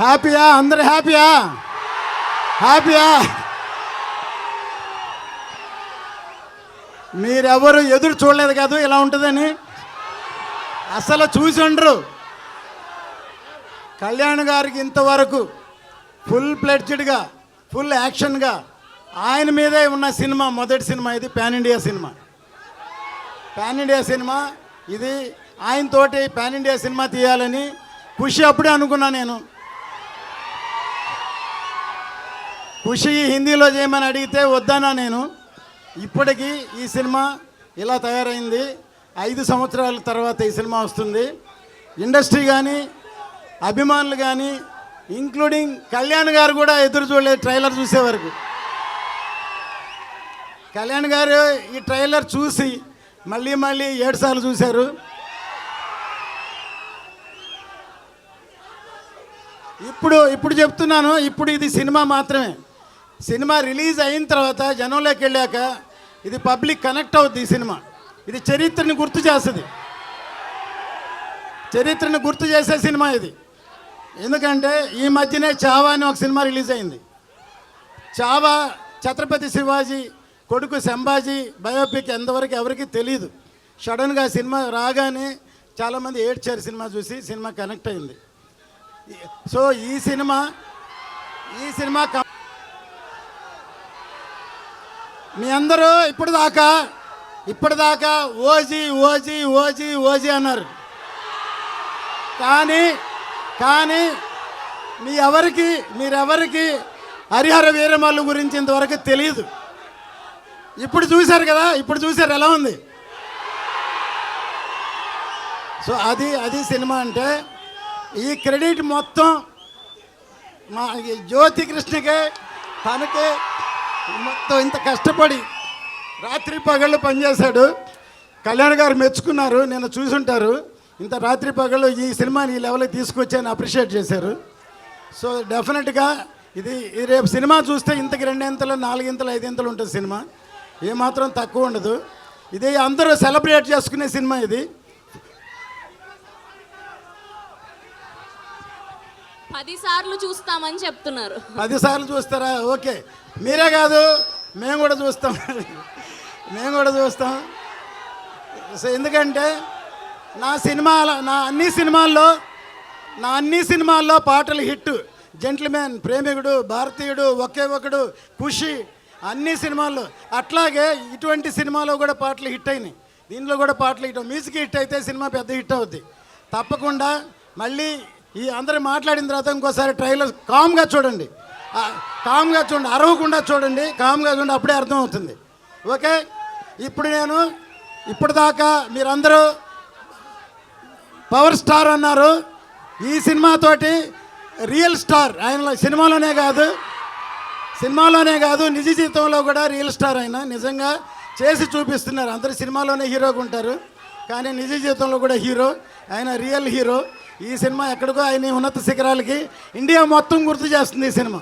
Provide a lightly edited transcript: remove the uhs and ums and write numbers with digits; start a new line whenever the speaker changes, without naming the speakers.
హ్యాపీయా? అందరు హ్యాపీయా? హ్యాపీయా? మీరెవరు ఎదురు చూడలేదు కాదు ఇలా ఉంటుందని. అసలు చూసి ఉండరు. కళ్యాణ్ గారికి ఇంతవరకు ఫుల్ ప్లెడ్జ్డ్గా, ఫుల్ యాక్షన్గా ఆయన మీదే ఉన్న సినిమా మొదటి సినిమా ఇది. Pan India cinema. Pan India cinema ఇది. ఆయనతోటి పాన్ ఇండియా సినిమా తీయాలని ఖుషి అప్పుడే అనుకున్నా నేను. ఖుషి హిందీలో చేయమని అడిగితే వద్దనా నేను. ఇప్పటికీ ఈ సినిమా ఇలా తయారైంది. 5 సంవత్సరాల తర్వాత ఈ సినిమా వస్తుంది. ఇండస్ట్రీ కానీ, అభిమానులు కానీ, ఇంక్లూడింగ్ కళ్యాణ్ గారు కూడా ఎదురు చూడలేదు ట్రైలర్ చూసే వరకు. కళ్యాణ్ గారు ఈ ట్రైలర్ చూసి మళ్ళీ 7 సార్లు చూశారు. ఇప్పుడు చెప్తున్నాను, ఇప్పుడు ఇది సినిమా మాత్రమే. సినిమా రిలీజ్ అయిన తర్వాత జనంలోకి వెళ్ళాక ఇది పబ్లిక్ కనెక్ట్ అవుద్ది. ఈ సినిమా ఇది చరిత్రని గుర్తు చేస్తుంది. చరిత్రను గుర్తు చేసే సినిమా ఇది. ఎందుకంటే ఈ మధ్యనే చావా అని ఒక సినిమా రిలీజ్ అయింది. చావా ఛత్రపతి శివాజీ కొడుకు సంభాజీ బయోపిక్ ఎంతవరకు ఎవరికి తెలియదు. సడన్గా సినిమా రాగానే చాలామంది ఏడ్చారు సినిమా చూసి. సినిమా కనెక్ట్ అయింది. సో ఈ సినిమా మీ అందరూ ఇప్పటిదాకా ఓజీ ఓజీ ఓజీ ఓజీ అన్నారు. కానీ మీరెవరికి హరిహర వీరమల్లు గురించి ఇంతవరకు తెలియదు. ఇప్పుడు చూశారు కదా, ఇప్పుడు చూశారు ఎలా ఉంది. సో అది సినిమా అంటే. ఈ క్రెడిట్ మొత్తం మా జ్యోతి కృష్ణకే, తనకే. మొత్తం ఇంత కష్టపడి రాత్రి పగళ్ళు పనిచేశాడు. కళ్యాణ్ గారు మెచ్చుకున్నారు, నేను చూసుంటారు. ఇంత రాత్రి పగళ్ళు ఈ సినిమాని ఈ లెవెల్కి తీసుకొచ్చి అప్రిషియేట్ చేశారు. సో డెఫినెట్గా ఇది రేపు సినిమా చూస్తే ఇంతకి 2 ఇంతలు 4 ఇంతలు 5 ఇంతలు ఉంటుంది సినిమా. ఏమాత్రం తక్కువ ఉండదు. ఇది అందరూ సెలబ్రేట్ చేసుకునే సినిమా ఇది.
10 సార్లు చూస్తామని చెప్తున్నారు.
10 సార్లు చూస్తారా? ఓకే, మీరే కాదు మేము కూడా చూస్తాం. సో ఎందుకంటే నా అన్ని సినిమాల్లో పాటలు హిట్. జెంట్ల్మెన్, ప్రేమికుడు, భారతీయుడు, ఒకే ఒకడు, ఖుషి, అన్ని సినిమాల్లో. అట్లాగే ఇటువంటి సినిమాలో కూడా పాటలు హిట్ అయినాయి. దీనిలో కూడా పాటలు హిట్. మ్యూజిక్ హిట్ అయితే సినిమా పెద్ద హిట్ అవుద్ది తప్పకుండా. మళ్ళీ ఈ అందరూ మాట్లాడిన తర్వాత ఇంకోసారి ట్రైలర్ కామ్గా చూడండి, అరవకుండా చూడండి, కామ్గా చూడండి, అప్పుడే అర్థమవుతుంది. ఓకే, ఇప్పటిదాకా మీరందరూ పవర్ స్టార్ అన్నారు. ఈ సినిమాతోటి రియల్ స్టార్ ఆయన సినిమాలోనే కాదు నిజ జీవితంలో కూడా రియల్ స్టార్ ఆయన. నిజంగా చేసి చూపిస్తున్నారు. అందరు సినిమాలోనే హీరోగా ఉంటారు, కానీ నిజ జీవితంలో కూడా హీరో ఆయన, రియల్ హీరో. ఈ సినిమా ఎక్కడికో ఆయన ఉన్నత శిఖరాలకి ఇండియా మొత్తం గుర్తు చేస్తుంది ఈ సినిమా.